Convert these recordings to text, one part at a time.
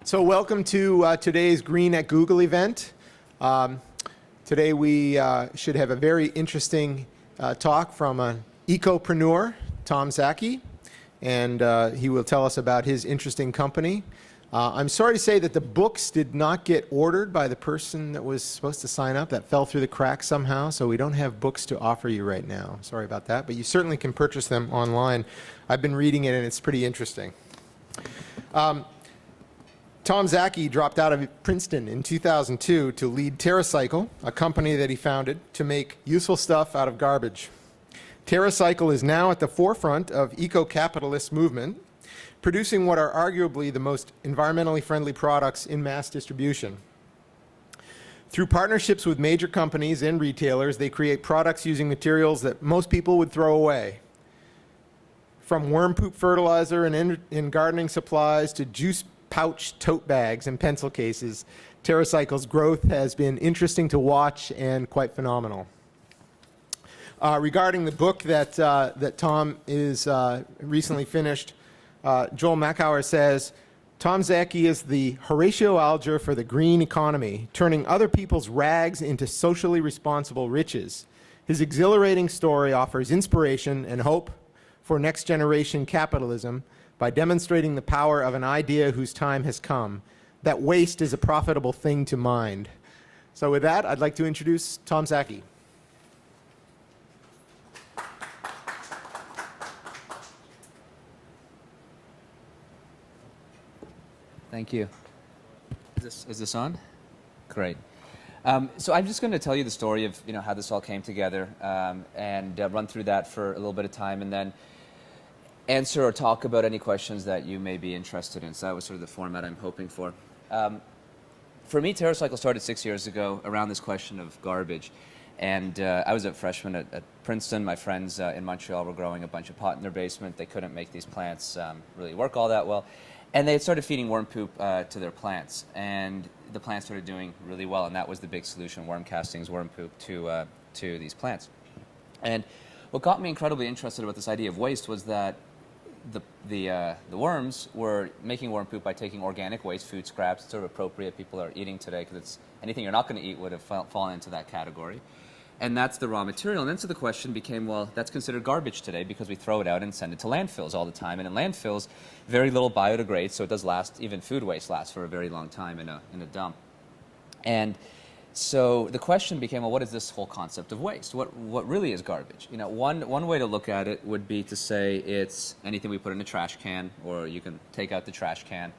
So welcome to today's Green at Google event. Today we should have a very interesting talk from an ecopreneur, Tom Szaky, and he will tell us about his interesting company. I'm sorry to say that the books did not get ordered by the person that was supposed to sign up. That fell through the cracks somehow, so we don't have books to offer you right now. Sorry about that, but you certainly can purchase them online. I've been reading it and it's pretty interesting. Tom Szaky dropped out of Princeton in 2002 to lead TerraCycle, a company that he founded to make useful stuff out of garbage. TerraCycle is now at the forefront of eco-capitalist movement, producing what are arguably the most environmentally friendly products in mass distribution. Through partnerships with major companies and retailers, they create products using materials that most people would throw away. From worm poop fertilizer and in gardening supplies to juice pouch tote bags and pencil cases, TerraCycle's growth has been interesting to watch and quite phenomenal. Regarding the book that Tom is recently finished, Joel Makauer says, Tom Szaky is the Horatio Alger for the green economy, turning other people's rags into socially responsible riches. His exhilarating story offers inspiration and hope for next generation capitalism by demonstrating the power of an idea whose time has come, that waste is a profitable thing to mind. So with that, I'd like to introduce Tom Szaky. Thank you. Is this on? Great. So I'm just going to tell you the story of how this all came together and run through that for a little bit of time, and then answer or talk about any questions that you may be interested in. So that was sort of the format I'm hoping for. For me, TerraCycle started 6 years ago around this question of garbage. And I was a freshman at Princeton. My friends in Montreal were growing a bunch of pot in their basement. They couldn't make these plants really work all that well. And they had started feeding worm poop to their plants. And the plants started doing really well. And that was the big solution, worm castings, worm poop to these plants. And what got me incredibly interested about this idea of waste was that the worms were making worm poop by taking organic waste, food scraps, sort of appropriate people are eating today, because it's anything you're not going to eat would have fallen into that category. And that's the raw material. And then so the question became, well, that's considered garbage today because we throw it out and send it to landfills all the time. And in landfills, very little biodegrades, so it does last, even food waste lasts for a very long time in a dump. And so the question became, well, what is this whole concept of waste? What really is garbage? One way to look at it would be to say it's anything we put in a trash can, or you can take out the trash can,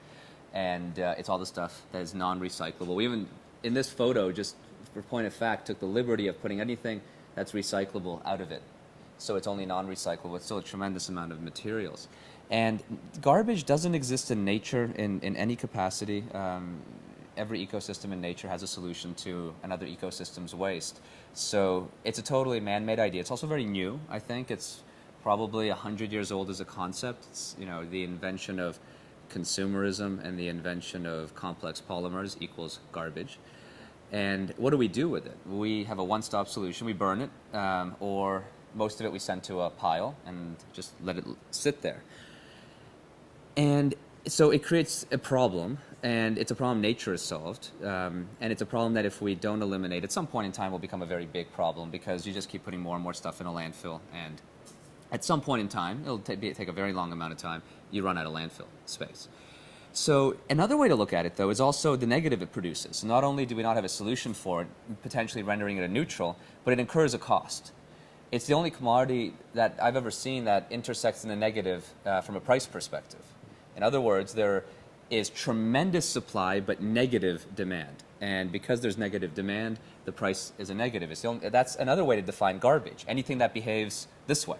and it's all the stuff that is non-recyclable. We even, in this photo, just for point of fact, took the liberty of putting anything that's recyclable out of it. So it's only non-recyclable. It's still a tremendous amount of materials. And garbage doesn't exist in nature in any capacity. Every ecosystem in nature has a solution to another ecosystem's waste. So it's a totally man-made idea. It's also very new, I think. It's probably 100 years old as a concept. It's, the invention of consumerism and the invention of complex polymers equals garbage. And what do we do with it? We have a one-stop solution. We burn it, or most of it we send to a pile and just let it sit there. And so it creates a problem, and it's a problem nature has solved, and it's a problem that if we don't eliminate, at some point in time will become a very big problem, because you just keep putting more and more stuff in a landfill, and at some point in time, it'll take a very long amount of time, you run out of landfill space. So another way to look at it, though, is also the negative it produces. So not only do we not have a solution for it, potentially rendering it a neutral, but it incurs a cost. It's the only commodity that I've ever seen that intersects in the negative from a price perspective. In other words, there is tremendous supply but negative demand. And because there's negative demand, the price is a negative. That's another way to define garbage. Anything that behaves this way,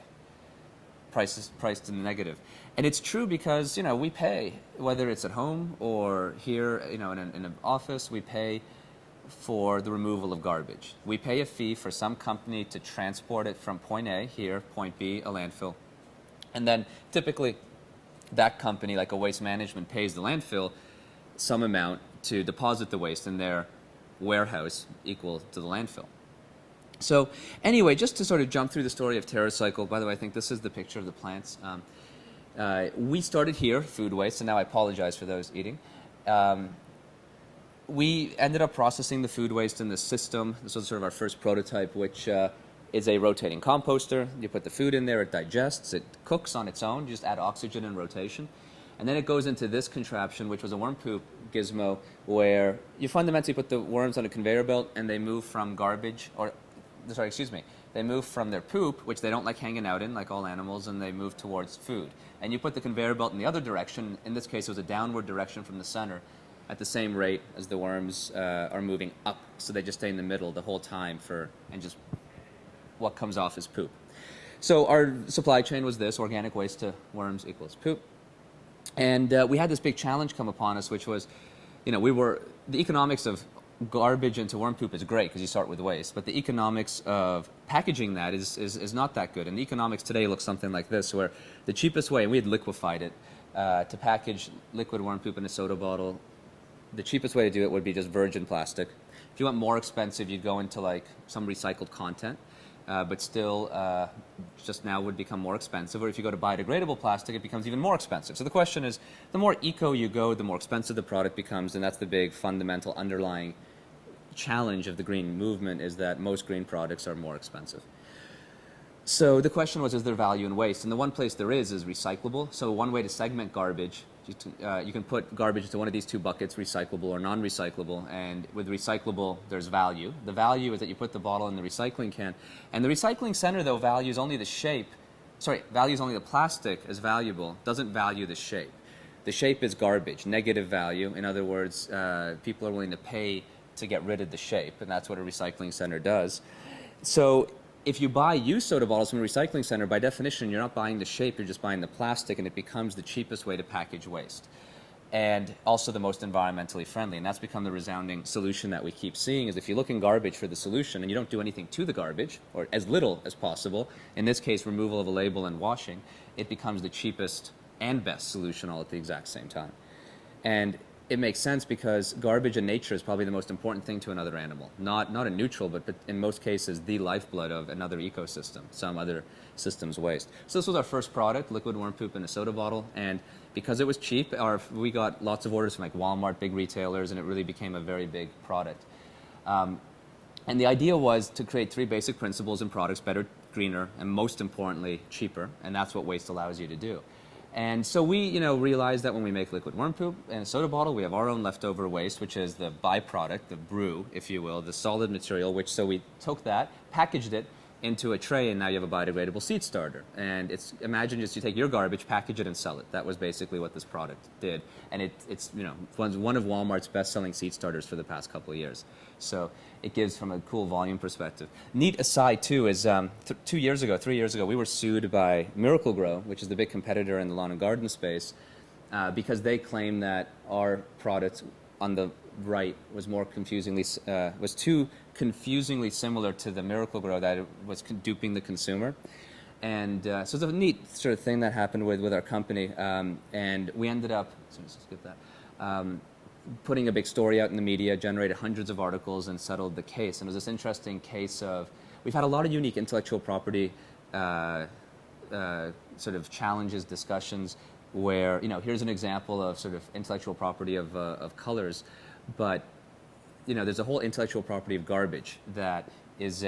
price is priced in the negative. And it's true because we pay, whether it's at home or here in an office, we pay for the removal of garbage. We pay a fee for some company to transport it from point A, here, point B, a landfill. And then typically that company, like a waste management, pays the landfill some amount to deposit the waste in their warehouse equal to the landfill. So anyway, just to sort of jump through the story of TerraCycle, by the way, I think this is the picture of the plants. We started here, food waste, and now I apologize for those eating. We ended up processing the food waste in this system. This was sort of our first prototype, which is a rotating composter. You put the food in there, it digests, it cooks on its own. You just add oxygen and rotation. And then it goes into this contraption, which was a worm poop gizmo, where you fundamentally put the worms on a conveyor belt and they move from garbage, they move from their poop, which they don't like hanging out in, like all animals, and they move towards food. And you put the conveyor belt in the other direction. In this case, it was a downward direction from the center at the same rate as the worms are moving up. So they just stay in the middle the whole time and just what comes off is poop. So our supply chain was this: organic waste to worms equals poop. And we had this big challenge come upon us, which was, the economics of garbage into worm poop is great because you start with waste, but the economics of packaging that is not that good. And the economics today looks something like this, where the cheapest way, and we had liquefied it, to package liquid worm poop in a soda bottle, the cheapest way to do it would be just virgin plastic. If you want more expensive, you'd go into like some recycled content. But still just now would become more expensive. Or if you go to biodegradable plastic, it becomes even more expensive. So the question is, the more eco you go, the more expensive the product becomes, and that's the big fundamental underlying challenge of the green movement, is that most green products are more expensive. So the question was, is there value in waste? And the one place there is recyclable. So one way to segment garbage, you can put garbage into one of these two buckets, recyclable or non-recyclable, and with recyclable, there's value. The value is that you put the bottle in the recycling can, and the recycling center, though, values only the plastic as valuable, doesn't value the shape. The shape is garbage, negative value. In other words, people are willing to pay to get rid of the shape, and that's what a recycling center does. So if you buy used soda bottles from a recycling center, by definition, you're not buying the shape, you're just buying the plastic, and it becomes the cheapest way to package waste. And also the most environmentally friendly. And that's become the resounding solution that we keep seeing, is if you look in garbage for the solution and you don't do anything to the garbage, or as little as possible, in this case, removal of a label and washing, it becomes the cheapest and best solution all at the exact same time. And it makes sense because garbage in nature is probably the most important thing to another animal. Not a neutral, but in most cases, the lifeblood of another ecosystem, some other system's waste. So this was our first product, liquid worm poop in a soda bottle. And because it was cheap, we got lots of orders from like Walmart, big retailers, and it really became a very big product. And the idea was to create three basic principles in products: better, greener, and most importantly, cheaper. And that's what waste allows you to do. And so we, realized that when we make liquid worm poop in a soda bottle, we have our own leftover waste, which is the byproduct, the brew, if you will, the solid material, so we took that, packaged it into a tray, and now you have a biodegradable seed starter. And imagine just you take your garbage, package it, and sell it. That was basically what this product did. And it's one of Walmart's best-selling seed starters for the past couple of years. So it gives from a cool volume perspective. Neat aside, too, is 3 years ago, we were sued by Miracle-Gro, which is the big competitor in the lawn and garden space, because they claim that our product on the right was too confusingly similar to the Miracle-Gro, that it was duping the consumer. And so it's a neat sort of thing that happened with our company. And we ended up, putting a big story out in the media, generated hundreds of articles, and settled the case. And it was this interesting case of, we've had a lot of unique intellectual property sort of challenges, discussions, where, here's an example of sort of intellectual property of colors, but, there's a whole intellectual property of garbage that is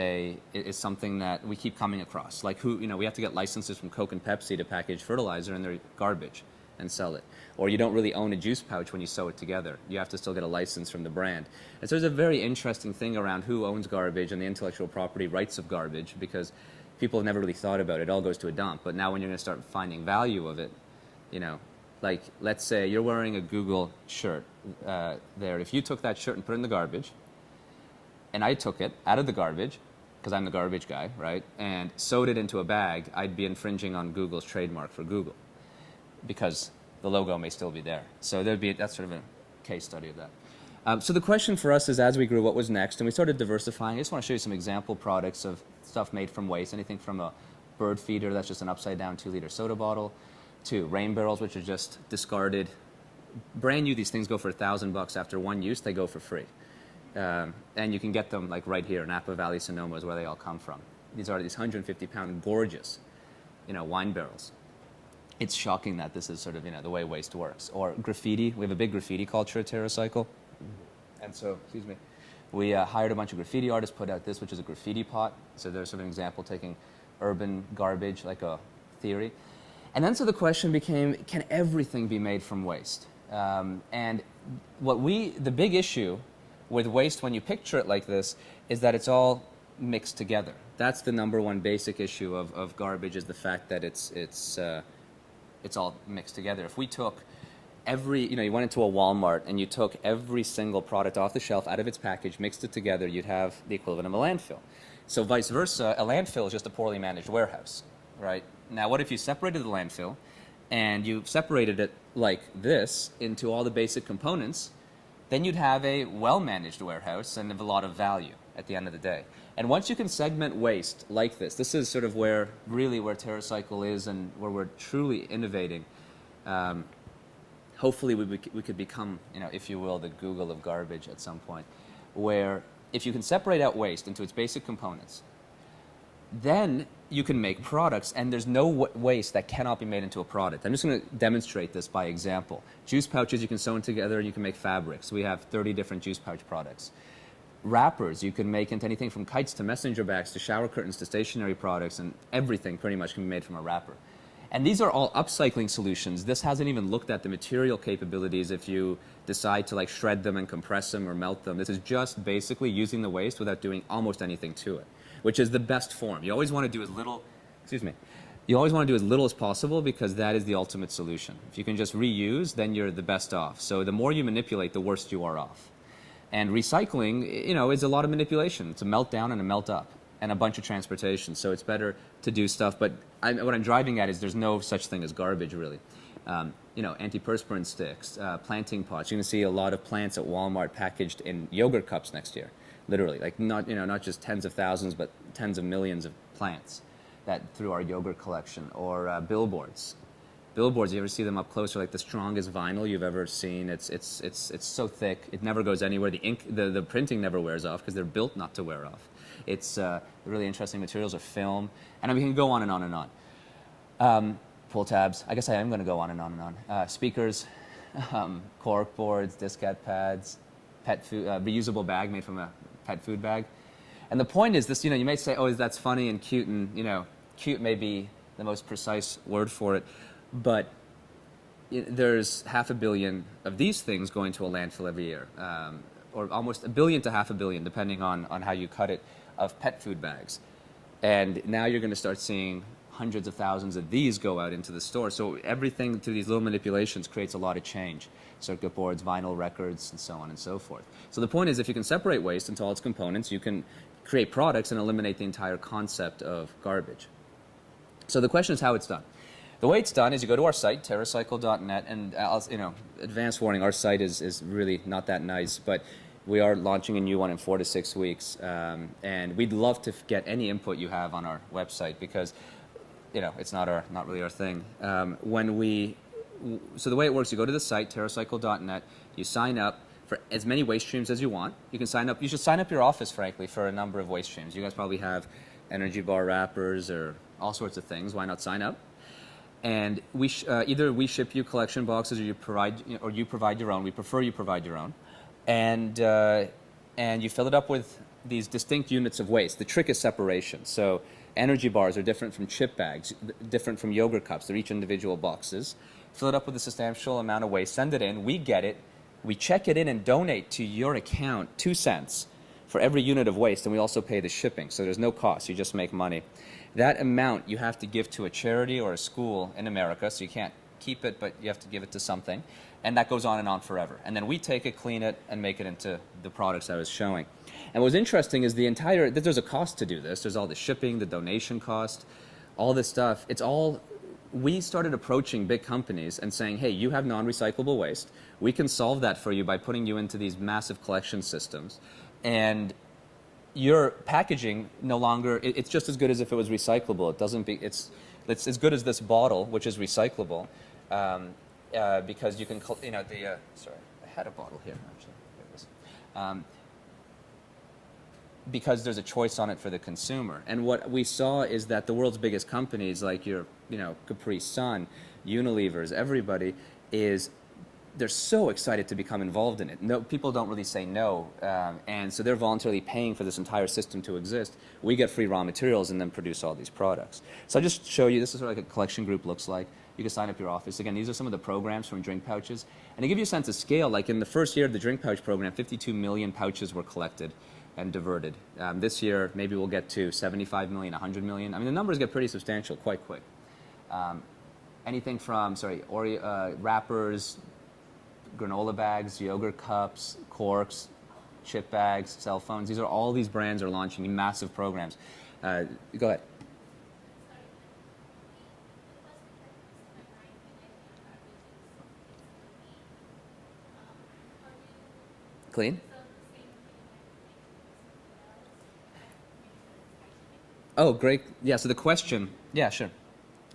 something that we keep coming across. Like we have to get licenses from Coke and Pepsi to package fertilizer in their garbage and sell it. Or you don't really own a juice pouch when you sew it together. You have to still get a license from the brand. And so there's a very interesting thing around who owns garbage and the intellectual property rights of garbage, because people have never really thought about it. It all goes to a dump. But now when you're going to start finding value of it, like let's say you're wearing a Google shirt there. If you took that shirt and put it in the garbage, and I took it out of the garbage, because I'm the garbage guy, right, and sewed it into a bag, I'd be infringing on Google's trademark for Google, because the logo may still be there. So that's sort of a case study of that. So the question for us is, as we grew, what was next? And we started diversifying. I just want to show you some example products of stuff made from waste, anything from a bird feeder that's just an upside-down 2-liter soda bottle, to rain barrels, which are just discarded. Brand new, these things go for $1,000. After one use, they go for free. And you can get them like right here, Napa Valley, Sonoma is where they all come from. These are these 150-pound gorgeous, wine barrels. it's shocking that this is sort of, the way waste works. Or graffiti. We have a big graffiti culture at TerraCycle. And so, excuse me, we hired a bunch of graffiti artists, put out this, which is a graffiti pot. So there's sort of an example taking urban garbage, like a theory. And then so the question became, can everything be made from waste? And the big issue with waste when you picture it like this is that it's all mixed together. That's the number one basic issue of garbage, is the fact that it's all mixed together. If we took you went into a Walmart and you took every single product off the shelf out of its package, mixed it together, you'd have the equivalent of a landfill. So vice versa, a landfill is just a poorly managed warehouse, right? Now, what if you separated the landfill and you separated it like this into all the basic components? Then you'd have a well-managed warehouse and have a lot of value at the end of the day. And once you can segment waste like this is sort of where TerraCycle is and where we're truly innovating. Hopefully we could become, if you will, the Google of garbage at some point, where if you can separate out waste into its basic components, then you can make products, and there's no waste that cannot be made into a product. I'm just going to demonstrate this by example. Juice pouches you can sew in together and you can make fabrics. We have 30 different juice pouch products. Wrappers you can make into anything from kites to messenger bags to shower curtains to stationery products, and everything pretty much can be made from a wrapper. And these are all upcycling solutions. This hasn't even looked at the material capabilities if you decide to shred them and compress them or melt them. This is just basically using the waste without doing almost anything to it, which is the best form. You always want to do as little, you always want to do as little as possible, because that is the ultimate solution. If you can just reuse, then you're the best off. So the more you manipulate, the worse you are off. And recycling, is a lot of manipulation. It's a melt down and a melt up and a bunch of transportation. So it's better to do stuff. But what I'm driving at is there's no such thing as garbage, really. Antiperspirant sticks, planting pots. You're going to see a lot of plants at Walmart packaged in yogurt cups next year. Literally, not just tens of thousands, but tens of millions of plants that through our yogurt collection. Or billboards. Billboards, you ever see them up close, are like the strongest vinyl you've ever seen. It's so thick, it never goes anywhere. The ink, the printing never wears off because they're built not to wear off. It's really interesting materials are film, and we can go on and on and on. Pull tabs. I guess I am going to go on and on and on. Speakers, cork boards, diskette pads, pet food, reusable bag made from a pet food bag. And the point is this, you may say, oh, that's funny and cute, and, cute may be the most precise word for it, but there's 500 million of these things going to a landfill every year, or almost 1 billion to 500 million, depending on how you cut it, of pet food bags. And now you're going to start seeing hundreds of thousands of these go out into the store. So everything through these little manipulations creates a lot of change. Circuit boards, vinyl records, and so on and so forth. So the point is, if you can separate waste into all its components, you can create products and eliminate the entire concept of garbage. So the question is how it's done. The way it's done is you go to our site, TerraCycle.net, and advance warning, our site is really not that nice, but we are launching a new one in 4 to 6 weeks, and we'd love to get any input you have on our website, because it's not really our thing. So the way it works, you go to the site, TerraCycle.net, you sign up for as many waste streams as you want. You can sign up. You should sign up your office, frankly, for a number of waste streams. You guys probably have energy bar wrappers or all sorts of things. Why not sign up? And either we ship you collection boxes, or you provide your own. We prefer you provide your own, and you fill it up with these distinct units of waste. The trick is separation. So energy bars are different from chip bags, different from yogurt cups. They're each individual boxes. Fill it up with a substantial amount of waste. Send it in. We get it. We check it in and donate to your account 2 cents for every unit of waste, and we also pay the shipping. So there's no cost. You just make money. That amount you have to give to a charity or a school in America, so you can't keep it, but you have to give it to something. And that goes on and on forever. And then we take it, clean it, and make it into the products I was showing. And what's interesting is there's a cost to do this. There's all the shipping, the donation cost, all this stuff. We started approaching big companies and saying, hey, you have non-recyclable waste. We can solve that for you by putting you into these massive collection systems. And your packaging no longer, it's just as good as if it was recyclable. It's as good as this bottle, which is recyclable, because you can, sorry, I had a bottle here, actually. There it is. Because there's a choice on it for the consumer. And what we saw is that the world's biggest companies, like your Capri Sun, Unilever's, everybody is, they're so excited to become involved in it. No, people don't really say no, and so they're voluntarily paying for this entire system to exist. We get free raw materials and then produce all these products. So I'll just show you, this is what like a collection group looks like. You can sign up your office. Again, these are some of the programs from drink pouches. And to give you a sense of scale, like in the first year of the drink pouch program, 52 million pouches were collected and diverted. This year, maybe we'll get to 75 million, 100 million. I mean, the numbers get pretty substantial quite quick. Anything from, wrappers, granola bags, yogurt cups, corks, chip bags, cell phones. These are all these brands are launching massive programs. Go ahead. Clean? Oh, great. Yeah, so the question, yeah, sure.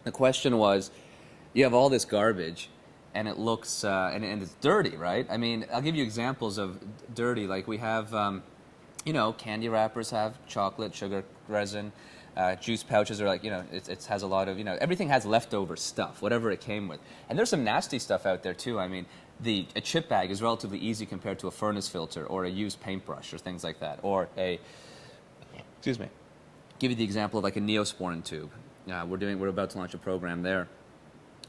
The question was, you have all this garbage, and it looks, and it's dirty, right? I mean, I'll give you examples of dirty. Like we have, candy wrappers have chocolate, sugar, resin. Juice pouches are like, it has a lot of, everything has leftover stuff, whatever it came with. And there's some nasty stuff out there too. I mean, a chip bag is relatively easy compared to a furnace filter or a used paintbrush or things like that. Or excuse me, give you the example of like a Neosporin tube. We're about to launch a program there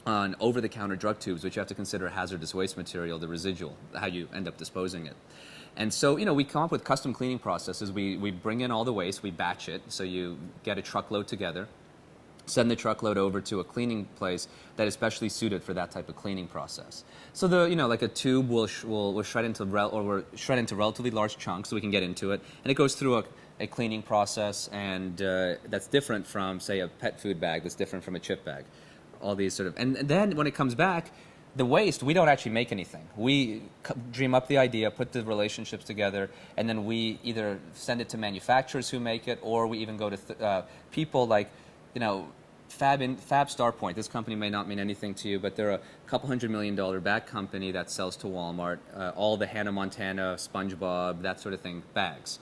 on over-the-counter drug tubes, which you have to consider hazardous waste material, the residual, how you end up disposing it. And so, we come up with custom cleaning processes. We bring in all the waste, we batch it, so you get a truckload together, send the truckload over to a cleaning place that is specially suited for that type of cleaning process. So like a tube we'll shred into relatively large chunks so we can get into it, and it goes through a cleaning process, and that's different from, say, a pet food bag, that's different from a chip bag. All these and then when it comes back, the waste, we don't actually make anything. We dream up the idea, put the relationships together, and then we either send it to manufacturers who make it, or we even go to people like, Fab Starpoint. This company may not mean anything to you, but they're a couple $100 million bag company that sells to Walmart, all the Hannah Montana, SpongeBob, that sort of thing, bags.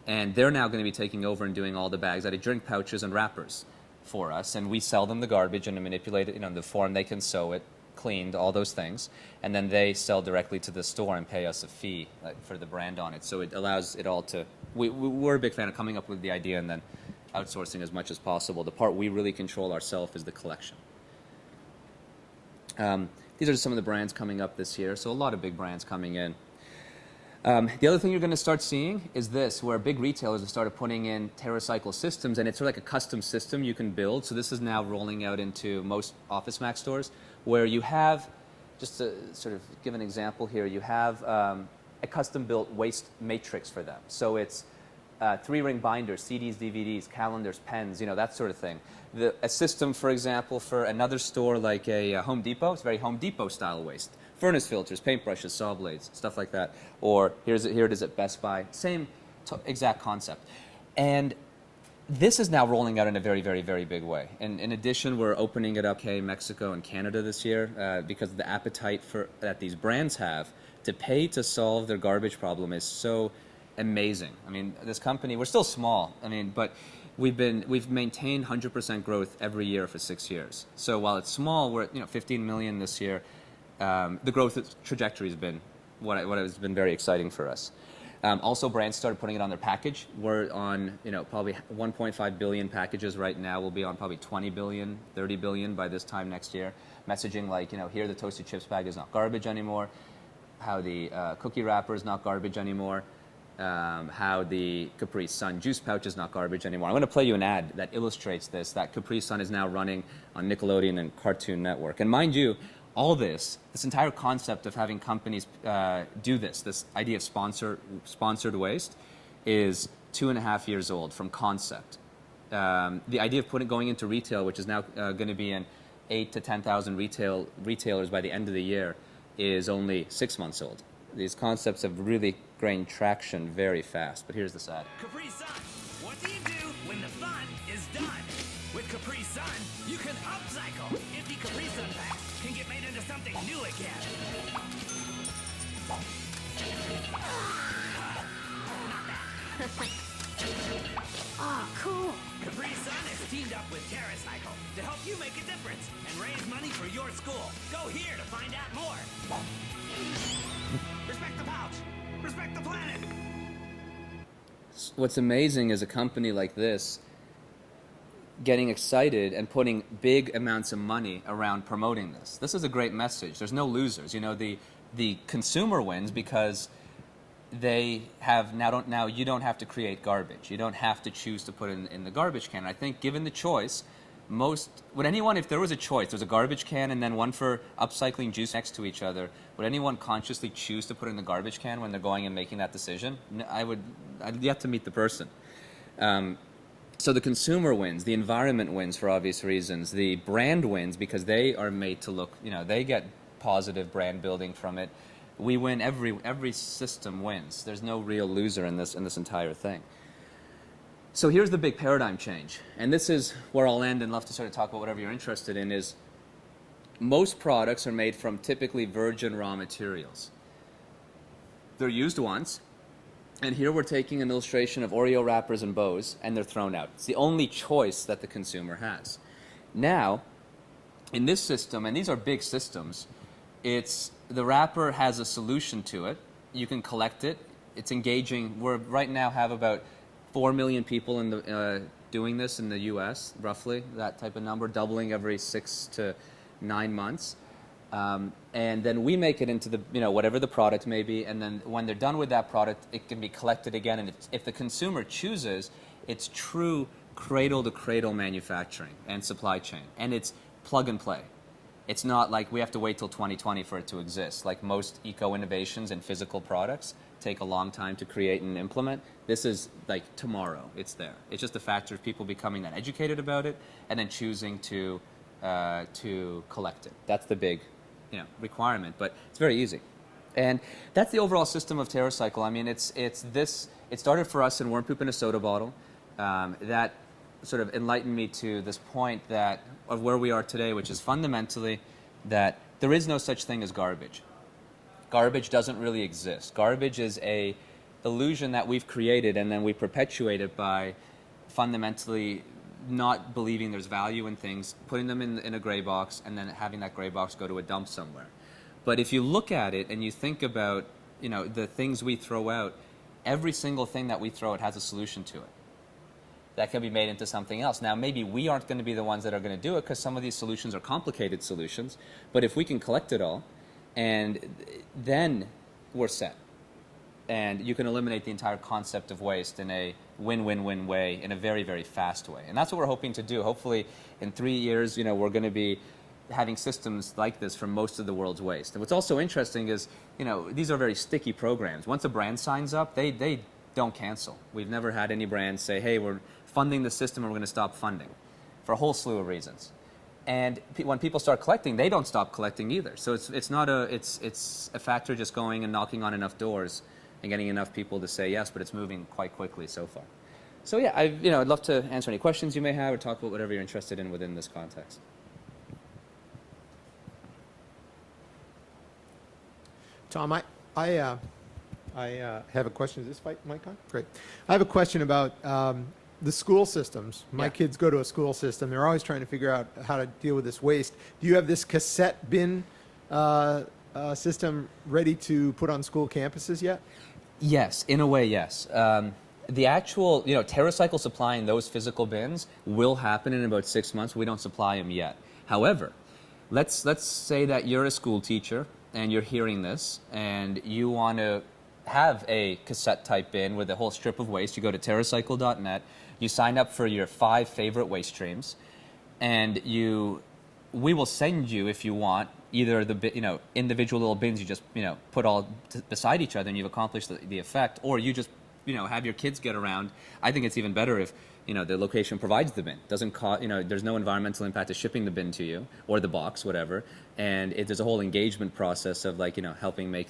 And they're now going to be taking over and doing all the bags out of drink pouches and wrappers for us, and we sell them the garbage and manipulate it, in the form they can sew it, cleaned, all those things, and then they sell directly to the store and pay us a fee for the brand on it. So it allows it all to, we're a big fan of coming up with the idea and then outsourcing as much as possible. The part we really control ourselves is the collection. These are some of the brands coming up this year, so a lot of big brands coming in. The other thing you're going to start seeing is this, where big retailers have started putting in TerraCycle systems, and it's sort of like a custom system you can build. So this is now rolling out into most Office Max stores, where you have, just to sort of give an example here, you have a custom-built waste matrix for them. So it's 3-ring binders, CDs, DVDs, calendars, pens, that sort of thing. A system, for example, for another store like a Home Depot, it's very Home Depot-style waste. Furnace filters, paintbrushes, saw blades, stuff like that. Or here it is at Best Buy. Same exact concept. And this is now rolling out in a very, very, very big way. And in addition, we're opening it up in Mexico and Canada this year because of the appetite that these brands have to pay to solve their garbage problem is so amazing. I mean, this company, we're still small, but we've maintained 100% growth every year for 6 years. So while it's small, we're at 15 million this year. The growth trajectory has been what has been very exciting for us. Also, brands started putting it on their package. We're on probably 1.5 billion packages right now. We'll be on probably 20 billion, 30 billion by this time next year. Messaging like, here the toasted chips bag is not garbage anymore. How the cookie wrapper is not garbage anymore. How the Capri Sun juice pouch is not garbage anymore. I'm going to play you an ad that illustrates this, that Capri Sun is now running on Nickelodeon and Cartoon Network. And mind you, all this entire concept of having companies do this idea of sponsored waste is 2.5 years old from concept. The idea of going into retail, which is now going to be in 8,000 to 10,000 retailers by the end of the year, is only 6 months old. These concepts have really gained traction very fast. But here's this ad. Capri Sun, what do you do when the fun is done? With Capri Sun, you can upcycle. Empty Capri Sun packs can get made into something new again. I Ah, cool. Capri Sun has teamed up with TerraCycle to help you make a difference and raise money for your school. Go here to find out more. Respect the pouch. Respect the planet. What's amazing is a company like this getting excited and putting big amounts of money around promoting this. This is a great message. There's no losers. You know, the consumer wins because they have now you don't have to create garbage. You don't have to choose to put it in the garbage can. I think given the choice, if there was a choice, there's a garbage can and then one for upcycling juice next to each other, would anyone consciously choose to put it in the garbage can when they're going and making that decision? I'd yet to meet the person. So the consumer wins, the environment wins for obvious reasons, the brand wins because they are made to look, they get positive brand building from it. We win, every system wins. There's no real loser in this entire thing. So here's the big paradigm change, and this is where I'll end and love to sort of talk about whatever you're interested in, is most products are made from typically virgin raw materials. They're used once, and here we're taking an illustration of Oreo wrappers and bows, and they're thrown out. It's the only choice that the consumer has. Now, in this system, and these are big systems, the wrapper has a solution to it. You can collect it. It's engaging. We right now have about 4 million people doing this in the U.S., roughly, that type of number, doubling every 6 to 9 months. And then we make it into whatever the product may be, and then when they're done with that product, it can be collected again. And if the consumer chooses, it's true cradle-to-cradle manufacturing and supply chain, and it's plug and play. It's not like we have to wait till 2020 for it to exist. Like most eco-innovations and physical products take a long time to create and implement. This is like tomorrow. It's there. It's just a factor of people becoming that educated about it and then choosing to collect it. That's the big requirement, but it's very easy. And that's the overall system of TerraCycle. I mean, it started for us in worm poop in a soda bottle. That sort of enlightened me to this point of where we are today, which is fundamentally that there is no such thing as garbage. Garbage doesn't really exist. Garbage is a illusion that we've created, and then we perpetuate it by fundamentally not believing there's value in things, putting them in a gray box, and then having that gray box go to a dump somewhere. But if you look at it and you think about the things we throw out, every single thing that we throw out has a solution to it that can be made into something else. Now, maybe we aren't going to be the ones that are going to do it because some of these solutions are complicated solutions, but if we can collect it all, and then we're set. And you can eliminate the entire concept of waste in a win-win-win way, in a very, very fast way. And that's what we're hoping to do. Hopefully, in 3 years, we're going to be having systems like this for most of the world's waste. And what's also interesting is, these are very sticky programs. Once a brand signs up, they don't cancel. We've never had any brand say, hey, we're funding the system and we're going to stop funding, for a whole slew of reasons. And when people start collecting, they don't stop collecting either. So it's a factor just going and knocking on enough doors and getting enough people to say yes, but it's moving quite quickly so far. So yeah, I'd love to answer any questions you may have or talk about whatever you're interested in within this context. Tom, I have a question. Is this mic on? Great. I have a question about the school systems. My kids go to a school system. They're always trying to figure out how to deal with this waste. Do you have this cassette bin system ready to put on school campuses yet? Yes, in a way, yes. The actual, TerraCycle supplying those physical bins will happen in about 6 months. We don't supply them yet. However, let's say that you're a school teacher and you're hearing this and you want to have a cassette type bin with a whole strip of waste. You go to TerraCycle.net, you sign up for your 5 favorite waste streams, and we will send you, if you want, either the individual little bins you just put all beside each other and you've accomplished the effect, or you just have your kids get around. I think it's even better if the location provides the bin. Doesn't cost, there's no environmental impact of shipping the bin to you or the box, whatever. And there's a whole engagement process of helping make,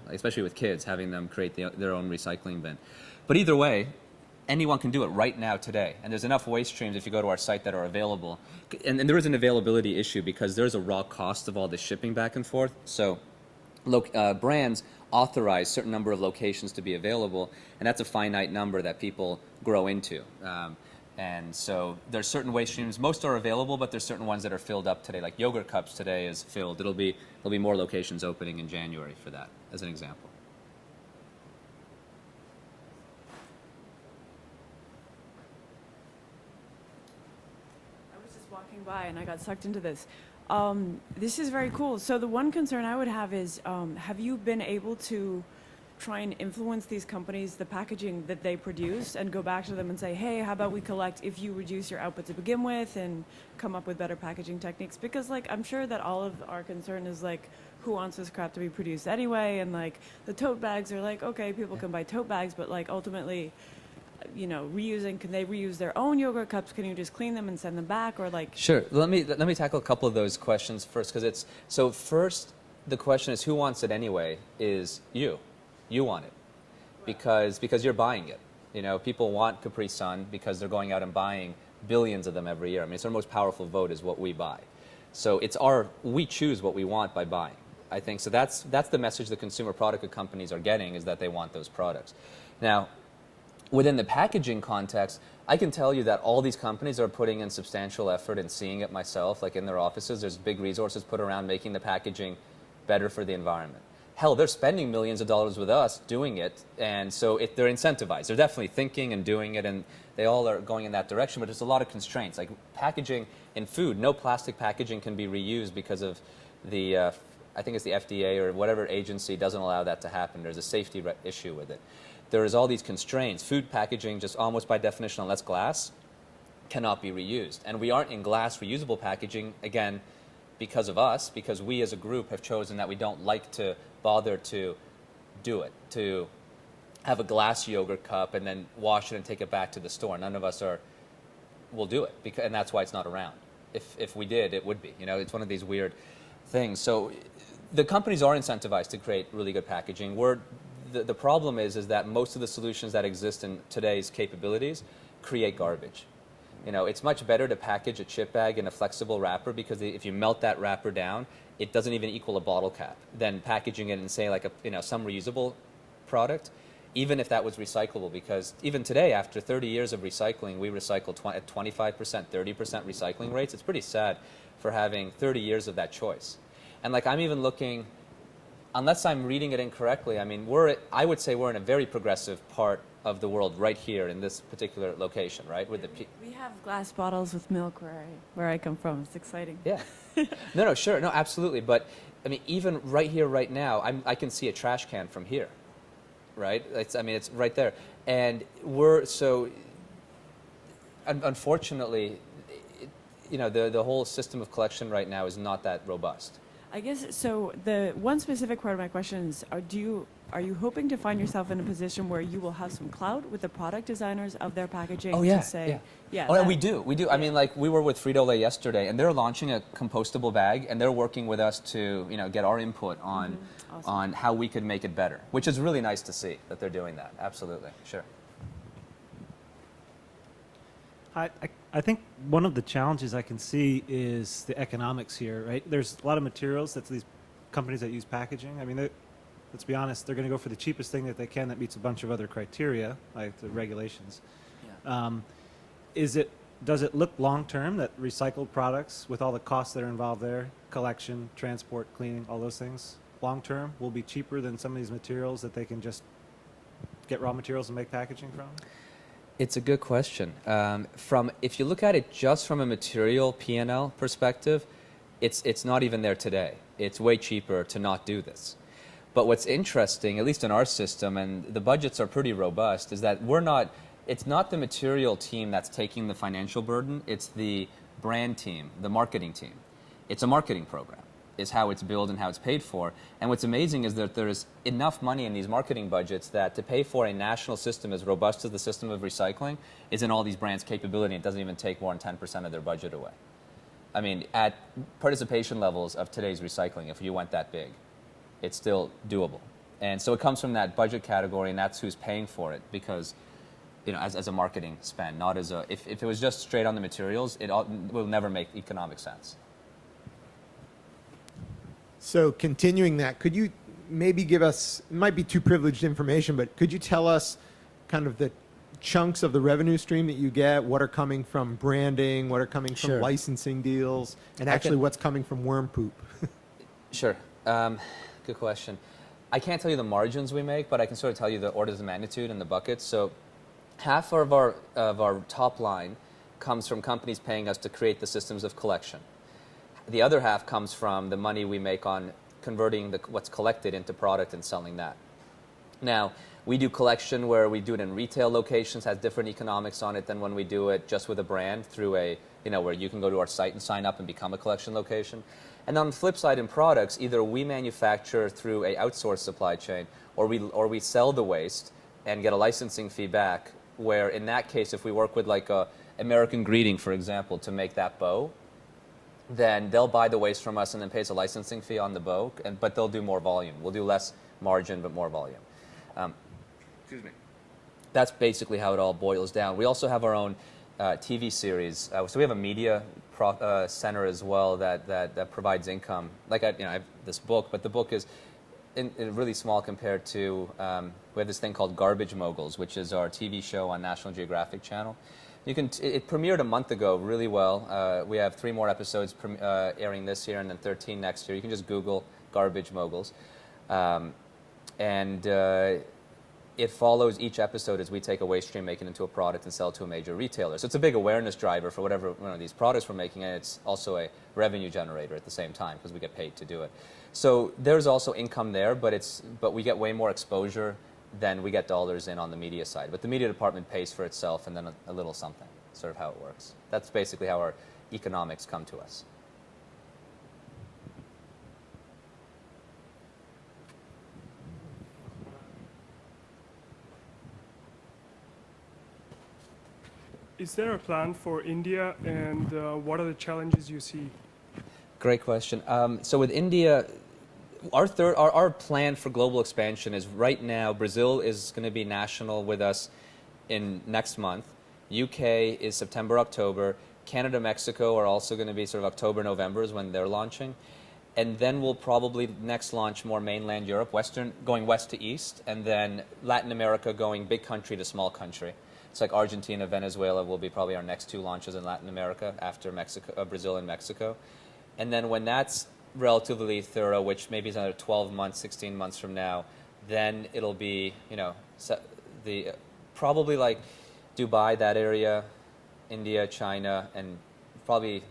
especially with kids, having them create their own recycling bin. But either way, anyone can do it right now today. And there's enough waste streams if you go to our site that are available. And there is an availability issue because there's a raw cost of all the shipping back and forth. So brands authorize certain number of locations to be available, and that's a finite number that people grow into. And so there's certain waste streams. Most are available, but there's certain ones that are filled up today. Like yogurt cups today is filled. There'll be more locations opening in January for that, as an example. I was just walking by and I got sucked into this. This is very cool. So the one concern I would have is, have you been able to try and influence these companies, the packaging that they produce, and go back to them and say, hey, how about we collect if you reduce your output to begin with and come up with better packaging techniques? Because like, I'm sure that all of our concern is like, who wants this crap to be produced anyway? And like the tote bags are like, okay, people can buy tote bags, but like ultimately, you know, can they reuse their own yogurt cups? Can you just clean them and send them back? Or like, Sure. Let me tackle a couple of those questions first, because it's so. First, the question is who wants it anyway? Is you. You want it because you're buying it. You know, people want Capri Sun because they're going out and buying billions of them every year. I mean, it's our most powerful vote is what we buy. So we choose what we want by buying. I think so. That's the message the consumer product companies are getting, is that they want those products. Now, within the packaging context, I can tell you that all these companies are putting in substantial effort and seeing it myself, like in their offices. There's big resources put around making the packaging better for the environment. Hell, they're spending millions of dollars with us doing it, and so they're incentivized. They're definitely thinking and doing it, and they all are going in that direction, but there's a lot of constraints. Like packaging in food, no plastic packaging can be reused because of the, I think it's the FDA or whatever agency doesn't allow that to happen. There's a safety issue with it. There's all these constraints. Food packaging, just almost by definition, unless glass, cannot be reused. And we aren't in glass reusable packaging, again, because of us, because we as a group have chosen that we don't like to bother to do it, to have a glass yogurt cup and then wash it and take it back to the store. None of us will do it, and that's why it's not around. If we did, it would be. You know, it's one of these weird things. So the companies are incentivized to create really good packaging. The problem is that most of the solutions that exist in today's capabilities create garbage. You know, it's much better to package a chip bag in a flexible wrapper, because if you melt that wrapper down, it doesn't even equal a bottle cap, than packaging it in, say, like some reusable product, even if that was recyclable. Because even today, after 30 years of recycling, we recycle at 25%, 30% recycling rates. It's pretty sad for having 30 years of that choice. And like, I'm even looking, unless I'm reading it incorrectly, I mean, I would say we're in a very progressive part of the world right here in this particular location, right? With we have glass bottles with milk where I come from. It's exciting. Yeah. No, sure. No, absolutely. But I mean, even right here, right now, I can see a trash can from here, right? It's right there. And unfortunately, the whole system of collection right now is not that robust. I guess, so the one specific part of my question is, are you hoping to find yourself in a position where you will have some clout with the product designers of their packaging to say, we do. Yeah. I mean, like, we were with Frito-Lay yesterday, and they're launching a compostable bag, and they're working with us to, get our input on Awesome. on how we could make it better, which is really nice to see that they're doing that. Absolutely. Sure. I think one of the challenges I can see is the economics here, right? There's a lot of materials that these companies that use packaging. I mean, let's be honest, they're going to go for the cheapest thing that they can that meets a bunch of other criteria, like the regulations. Yeah. Does it look long-term that recycled products, with all the costs that are involved there, collection, transport, cleaning, all those things, long-term will be cheaper than some of these materials that they can just get raw materials and make packaging from? It's a good question. If you look at it just from a material P&L perspective, it's not even there today. It's way cheaper to not do this. But what's interesting, at least in our system, and the budgets are pretty robust, is that it's not the material team that's taking the financial burden, it's the brand team, the marketing team. It's a marketing program, is how it's billed and how it's paid for. And what's amazing is that there's enough money in these marketing budgets that to pay for a national system as robust as the system of recycling is in all these brands' capability. It doesn't even take more than 10% of their budget away. I mean, at participation levels of today's recycling, if you went that big, it's still doable. And so it comes from that budget category, and that's who's paying for it, because, as a marketing spend, not as if it was just straight on the materials, it will never make economic sense. So continuing that, could you maybe give us, it might be too privileged information, but could you tell us kind of the chunks of the revenue stream that you get, what are coming from branding, what are coming from Sure. licensing deals, and I actually can- what's coming from worm poop? Sure. Good question. I can't tell you the margins we make, but I can sort of tell you the orders of magnitude and the buckets. So half of our top line comes from companies paying us to create the systems of collection. The other half comes from the money we make on converting what's collected into product and selling that. Now, we do collection where we do it in retail locations, has different economics on it than when we do it just with a brand through a, where you can go to our site and sign up and become a collection location. And on the flip side, in products, either we manufacture through a outsourced supply chain, or we sell the waste and get a licensing fee back, where in that case, if we work with like a American Greeting, for example, to make that bow, then they'll buy the waste from us and then pay us a licensing fee on the bow, but they'll do more volume. We'll do less margin, but more volume. Excuse me. That's basically how it all boils down. We also have our own TV series. So we have a media center as well that provides income. Like I have this book, but the book is really small compared to, we have this thing called Garbage Moguls, which is our TV show on National Geographic Channel. It premiered a month ago really well. We have 3 more episodes airing this year and then 13 next year. You can just Google Garbage Moguls. It follows each episode as we take a waste stream, make it into a product, and sell it to a major retailer. So it's a big awareness driver for whatever these products we're making, and it's also a revenue generator at the same time because we get paid to do it. So there's also income there, but we get way more exposure than we get dollars in on the media side. But the media department pays for itself and then a little something, sort of how it works. That's basically how our economics come to us. Is there a plan for India, and what are the challenges you see? Great question. So with India, our plan for global expansion is right now, Brazil is going to be national with us in next month. UK is September, October. Canada, Mexico are also going to be sort of October, November is when they're launching. And then we'll probably next launch more mainland Europe, going west to east, and then Latin America going big country to small country. It's like Argentina, Venezuela will be probably our next 2 launches in Latin America after Brazil and Mexico. And then when that's relatively thorough, which maybe is another 12 months, 16 months from now, then it'll be, probably like Dubai, that area, India, China, and probably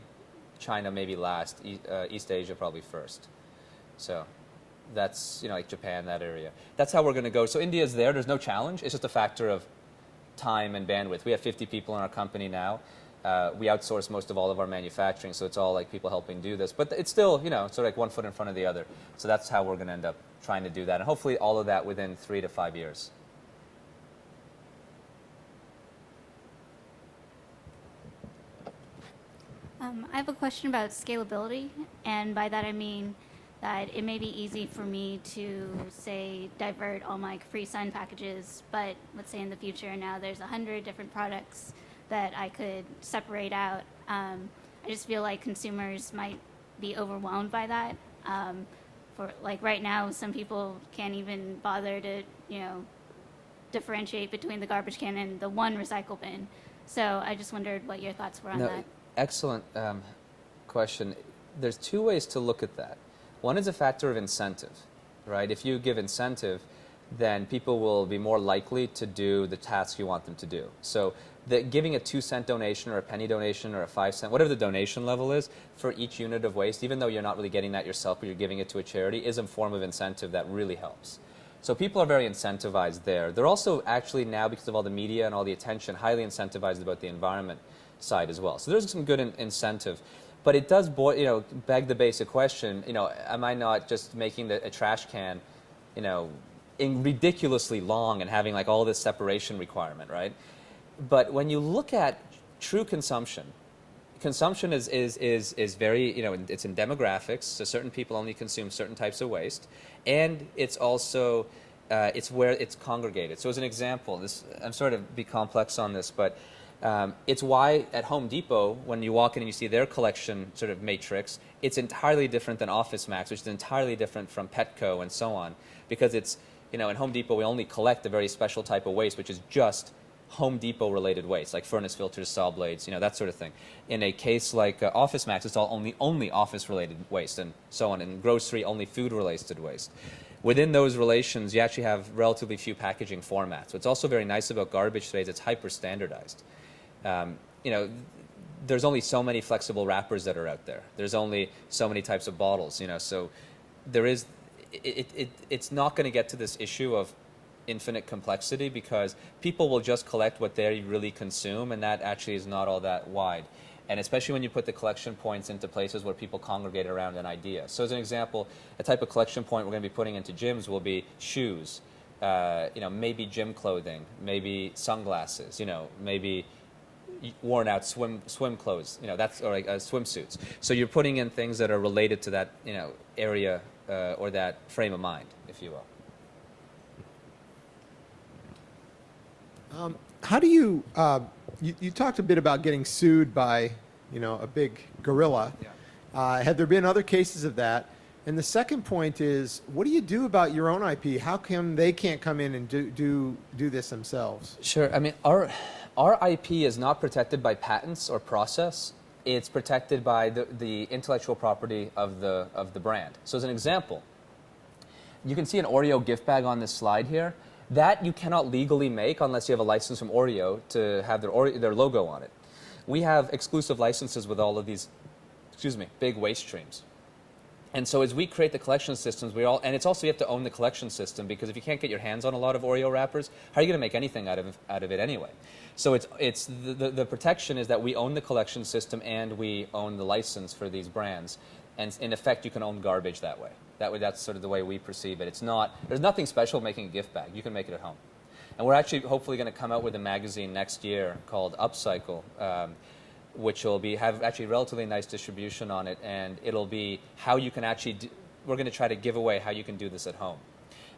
China maybe last, East Asia probably first. So that's, like Japan, that area. That's how we're going to go. So India's there. There's no challenge. It's just a factor of time and bandwidth. We have 50 people in our company now. We outsource most of all of our manufacturing, so it's all like people helping do this. But it's still, sort of like one foot in front of the other. So that's how we're going to end up trying to do that. And hopefully all of that within 3 to 5 years. I have a question about scalability, and by that I mean that it may be easy for me to, say, divert all my Capri Sun packages, but let's say in the future now there's 100 different products that I could separate out. I just feel like consumers might be overwhelmed by that. For like right now, some people can't even bother to, differentiate between the garbage can and the one recycle bin. So I just wondered what your thoughts were on that. Excellent question. There's 2 ways to look at that. One is a factor of incentive, right? If you give incentive, then people will be more likely to do the tasks you want them to do. So giving a 2-cent donation or a penny donation or a 5-cent, whatever the donation level is for each unit of waste, even though you're not really getting that yourself, but you're giving it to a charity, is a form of incentive that really helps. So people are very incentivized there. They're also actually now, because of all the media and all the attention, highly incentivized about the environment side as well. So there's some good incentive. But it does beg the basic question, am I not just making a trash can, ridiculously long and having like all this separation requirement, right? But when you look at true consumption is very, it's in demographics, so certain people only consume certain types of waste, and it's also, it's where it's congregated. So as an example, I'm sorry to be complex on this, but It's why at Home Depot, when you walk in and you see their collection sort of matrix, it's entirely different than Office Max, which is entirely different from Petco and so on, because it's, in Home Depot, we only collect a very special type of waste, which is just Home Depot related waste, like furnace filters, saw blades, that sort of thing. In a case like Office Max, it's all only office related waste and so on. In grocery, only food related waste. Within those relations, you actually have relatively few packaging formats. What's also very nice about garbage today is it's hyper standardized. There's only so many flexible wrappers that are out there. There's only so many types of bottles, so there is, it's not going to get to this issue of infinite complexity, because people will just collect what they really consume, and that actually is not all that wide. And especially when you put the collection points into places where people congregate around an idea. So as an example, a type of collection point we're going to be putting into gyms will be shoes, maybe gym clothing, maybe sunglasses, maybe worn out swim clothes, that's, or like swimsuits. So you're putting in things that are related to that, area or that frame of mind, if you will. How do you, you talked a bit about getting sued by, a big gorilla. Yeah. Have there been other cases of that? And the second point is, what do you do about your own IP? How come they can't come in and do this themselves? Sure. I mean, our IP is not protected by patents or process. It's protected by the intellectual property of the brand. So as an example, you can see an Oreo gift bag on this slide here. That you cannot legally make unless you have a license from Oreo to have their logo on it. We have exclusive licenses with all of these, big waste streams. And so as we create the collection systems, and it's also, you have to own the collection system, because if you can't get your hands on a lot of Oreo wrappers, how are you going to make anything out of it anyway? So it's the protection is that we own the collection system and we own the license for these brands. And in effect, you can own garbage that way. That's sort of the way we perceive it. There's nothing special making a gift bag. You can make it at home. And we're actually hopefully going to come out with a magazine next year called Upcycle, which will have actually relatively nice distribution on it, and it'll be how you can actually we're going to try to give away how you can do this at home.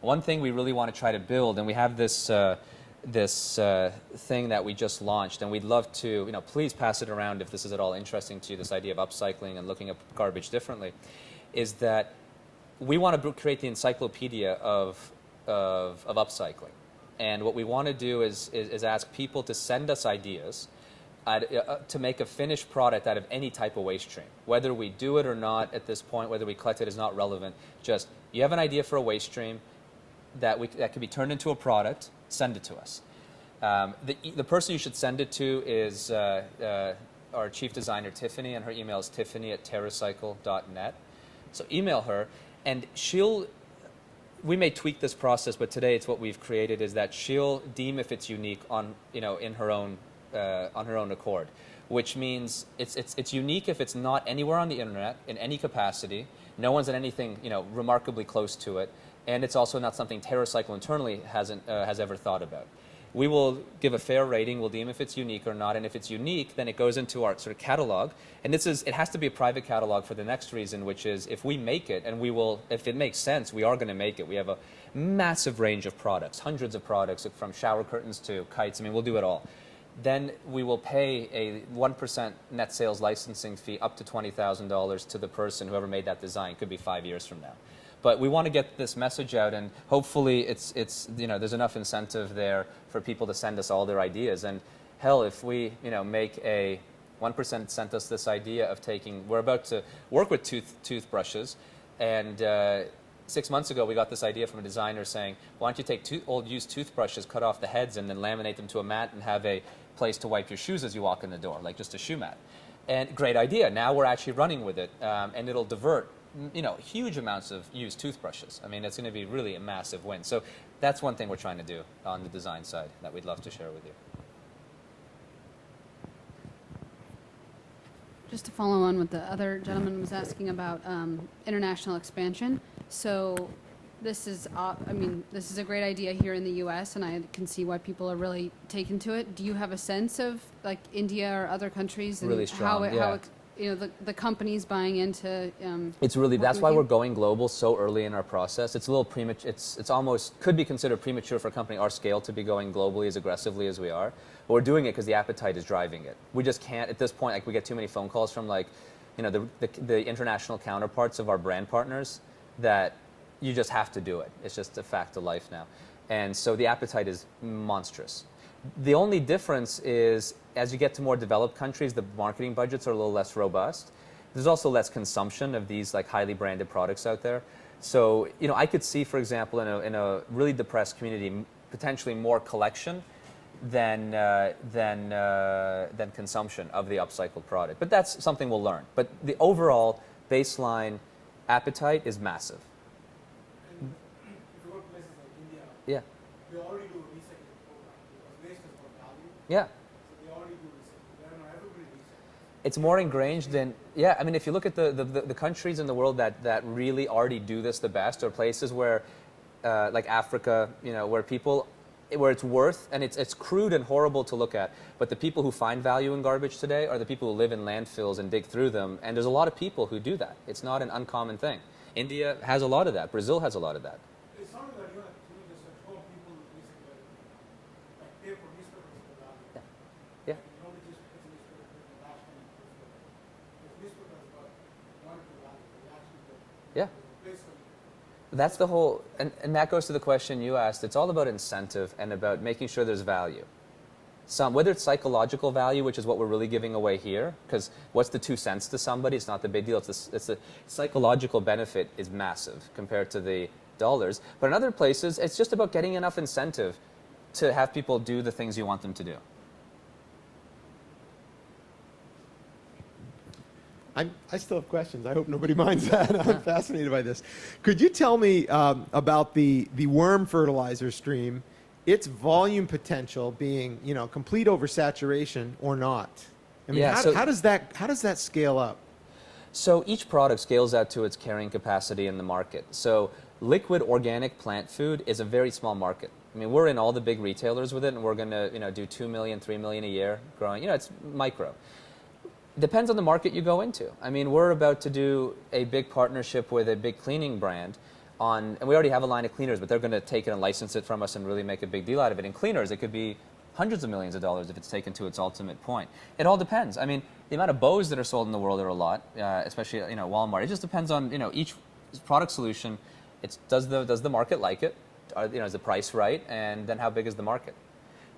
One thing we really want to try to build, and we have this thing that we just launched, and we'd love to, please pass it around if this is at all interesting to you, this idea of upcycling and looking at garbage differently, is that we want to create the encyclopedia of upcycling. And what we want to do is ask people to send us ideas to make a finished product out of any type of waste stream. Whether we do it or not at this point, whether we collect it is not relevant. Just, you have an idea for a waste stream that could be turned into a product, send it to us. The person you should send it to is our chief designer, Tiffany, and her email is tiffany@terracycle.net. So email her, and we may tweak this process, but today it's what we've created, is that she'll deem if it's unique on her own accord, which means it's unique if it's not anywhere on the internet in any capacity. No one's done anything remarkably close to it, and it's also not something TerraCycle internally has ever thought about. We will give a fair rating. We'll deem if it's unique or not, and if it's unique, then it goes into our sort of catalog. And it has to be a private catalog for the next reason, which is if we make it, and if it makes sense, we are going to make it. We have a massive range of products, hundreds of products, from shower curtains to kites. I mean, we'll do it all. Then we will pay a 1% net sales licensing fee up to $20,000 to the person, whoever made that design. Could be 5 years from now. But we want to get this message out, and hopefully there's enough incentive there for people to send us all their ideas. And hell, if we make 1% sent us this idea of we're about to work with toothbrushes, and 6 months ago we got this idea from a designer saying, why don't you take old used toothbrushes, cut off the heads, and then laminate them to a mat and have a place to wipe your shoes as you walk in the door, like just a shoe mat. And great idea. Now we're actually running with it, and it'll divert huge amounts of used toothbrushes. I mean, it's going to be really a massive win. So that's one thing we're trying to do on the design side that we'd love to share with you. Just to follow on what the other gentleman was asking about international expansion. So this is a great idea here in the U.S., and I can see why people are really taken to it. Do you have a sense of like India or other countries and Really strong, the companies buying into. It's really, that's working why with we're you? going global so early in our process. It's a little premature, it's almost, could be considered premature for a company our scale to be going globally as aggressively as we are. But we're doing it because the appetite is driving it. We just can't, at this point, like we get too many phone calls from like, the international counterparts of our brand partners that you just have to do it. It's just a fact of life now. And so the appetite is monstrous. The only difference is as you get to more developed countries, the marketing budgets are a little less robust. There's also less consumption of these like highly branded products out there. So, I could see, for example, in a really depressed community, potentially more collection than consumption of the upcycled product. But that's something we'll learn. But the overall baseline appetite is massive. And if you go to places like India, Yeah. they already do a recycling program because waste is more value. Yeah. So they already do recycling. They know everybody recycles. It's more ingrained than, yeah, I mean, if you look at the countries in the world that really already do this the best, or places where, like Africa, where it's worth, and it's crude and horrible to look at, but the people who find value in garbage today are the people who live in landfills and dig through them, and there's a lot of people who do that. It's not an uncommon thing. India has a lot of that. Brazil has a lot of that. It's not that there's a 12 people recycle everything. Like pay for newspapers for value. Yeah. Nobody just puts a newspaper in the last one. Because newspapers got one to value. They actually get Yeah. place for That's the whole, and that goes to the question you asked. It's all about incentive and about making sure there's value. Whether it's psychological value, which is what we're really giving away here, because what's the 2 cents to somebody? It's not the big deal. It's the psychological benefit is massive compared to the dollars. But in other places, it's just about getting enough incentive to have people do the things you want them to do. I still have questions. I hope nobody minds that. I'm fascinated by this. Could you tell me about the worm fertilizer stream, its volume potential being, complete oversaturation or not? I mean, Yeah, how does that scale up? So each product scales out to its carrying capacity in the market. So liquid organic plant food is a very small market. I mean, we're in all the big retailers with it, and we're going to do 2 million, 3 million a year growing. It's micro. Depends on the market you go into. I mean, we're about to do a big partnership with a big cleaning brand and we already have a line of cleaners, but they're going to take it and license it from us and really make a big deal out of it. In cleaners, it could be hundreds of millions of dollars if it's taken to its ultimate point. It all depends. I mean, the amount of bows that are sold in the world are a lot, especially Walmart. It just depends on each product solution. Does the market like it? Is the price right? And then how big is the market?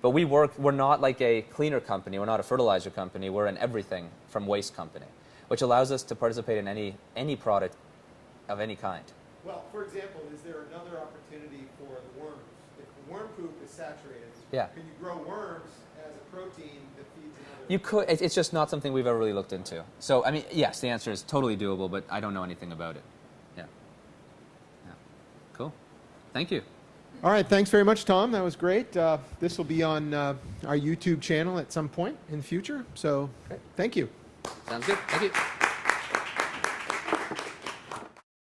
But we're not like a cleaner company. We're not a fertilizer company. We're an everything from waste company, which allows us to participate in any product of any kind. Well, for example, is there another opportunity for the worms? If the worm poop is saturated, Yeah. can you grow worms as a protein that feeds another? You could. It's just not something we've ever really looked into. So, I mean, yes, the answer is totally doable, but I don't know anything about it. Yeah. Cool. Thank you. All right, thanks very much, Tom. That was great. This will be on our YouTube channel at some point in the future. So, thank you. Sounds good. Thank you.